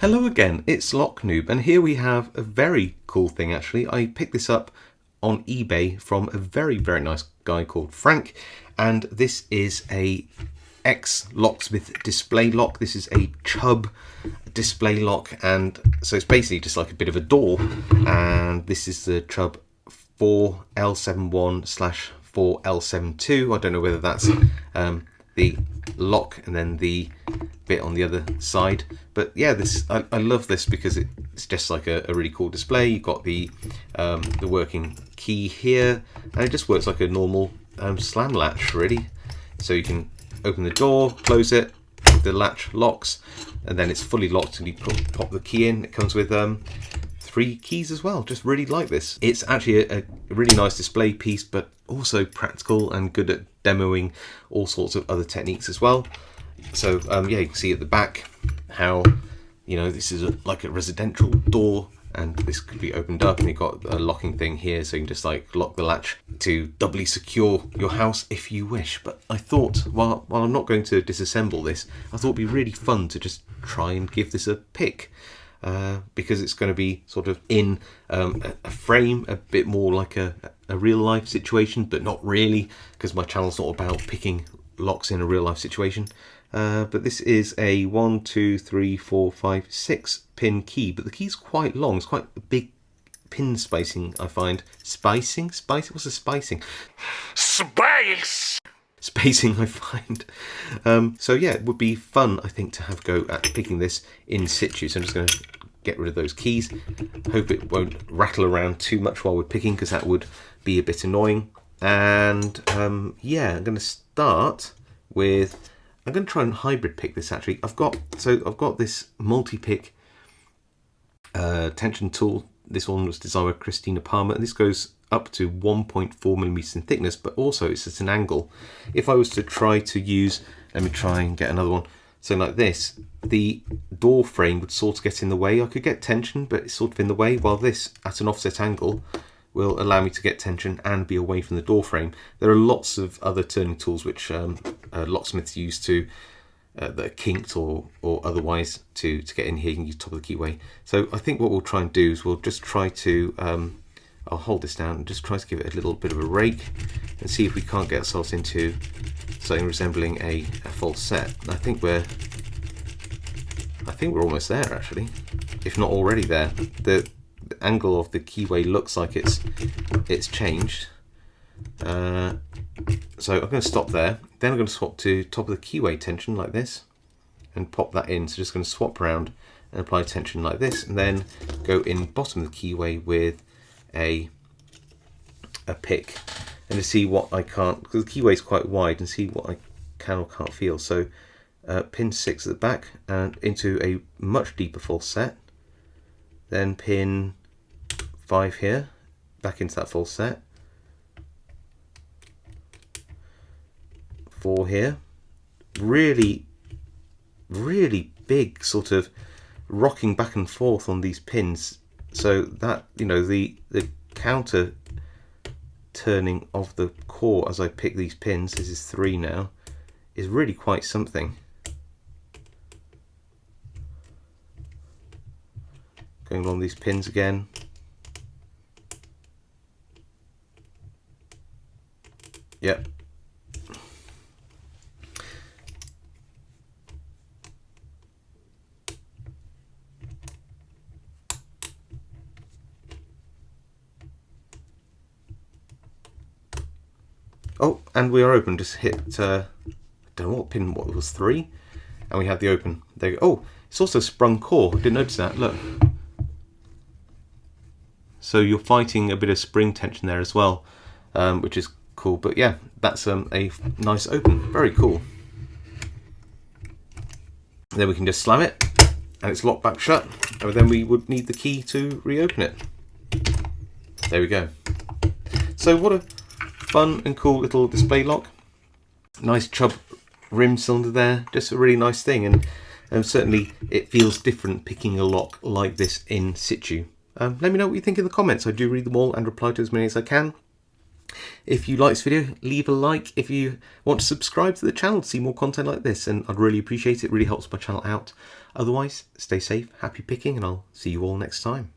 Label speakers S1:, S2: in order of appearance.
S1: Hello again, it's Noob, and here we have a very cool thing actually. I picked this up on eBay from a very nice guy called Frank, and this is a Locksmith display lock. This is a Chubb display lock, and so it's basically just like a bit of a door, and this is the Chubb 4L71/4L72. I don't know whether that's the lock and then the bit on the other side, but yeah, this I love this because it's just like a really cool display. You've got the working key here, and it just works like a normal slam latch really. So you can open the door, close it, the latch locks, and then it's fully locked and you pop the key in. It comes with 3 keys as well. Just really like this. It's actually a really nice display piece, but also practical and good at demoing all sorts of other techniques as well. So yeah, you can see at the back how, you know, this is like a residential door, and this could be opened up, and you've got a locking thing here, so you can just like lock the latch to doubly secure your house if you wish. But I thought, while I'm not going to disassemble this, I thought it'd be really fun to just try and give this a pick. Because it's going to be sort of in a frame, a bit more like a real life situation, but not really, because my channel's not about picking locks in a real life situation. But this is a 1, 2, 3, 4, 5, 6 pin key, but the key's quite long. It's quite a big pin spacing, I find. Spacing? What's the spacing? Spacing, I find. So yeah, it would be fun, I think, to have a go at picking this in situ. So I'm just going to get rid of those keys. Hope it won't rattle around too much while we're picking, because that would be a bit annoying. And yeah, I'm going to start with, I'm going to try and hybrid pick this actually. I've got this multi-pick tension tool. This one was designed by Christina Palmer, and this goes up to 1.4 millimeters in thickness, but also it's at an angle. If I was to try to use, let me try and get another one. So like this, the door frame would sort of get in the way. I could get tension, but it's sort of in the way, while this at an offset angle will allow me to get tension and be away from the door frame. There are lots of other turning tools which locksmiths use to that are kinked or otherwise to get in here. You can use top of the keyway. So I think what we'll try and do is we'll just try to I'll hold this down and just try to give it a little bit of a rake and see if we can't get ourselves into something resembling a false set. I think we're almost there actually, if not already there. The angle of the keyway looks like it's changed. So I'm going to stop there. Then I'm going to swap to top of the keyway tension like this and pop that in. So just going to swap around and apply tension like this, and then go in bottom of the keyway with a pick, and to see what I can't, because the keyway is quite wide, and see what I can or can't feel. So pin 6 at the back and into a much deeper false set, then pin 5 here back into that false set, 4 here, really big sort of rocking back and forth on these pins, so that, you know, the counter turning of the core as I pick these pins, this is 3 now, is really quite something. Going along these pins again. Yep. Oh, and we are open. Just hit, I don't know what pin, what was 3, and we have the open. There you go. Oh, it's also sprung core. I didn't notice that. Look. So you're fighting a bit of spring tension there as well, which is cool. But yeah, that's a nice open. Very cool. Then we can just slam it, and it's locked back shut. And then we would need the key to reopen it. There we go. So what a fun and cool little display lock. Nice Chubb rim cylinder there, just a really nice thing, and certainly it feels different picking a lock like this in situ. Let me know what you think in the comments. I do read them all and reply to as many as I can. If you like this video, leave a like. If you want to subscribe to the channel to see more content like this, and I'd really appreciate it. It really helps my channel out. Otherwise, stay safe, happy picking, and I'll see you all next time.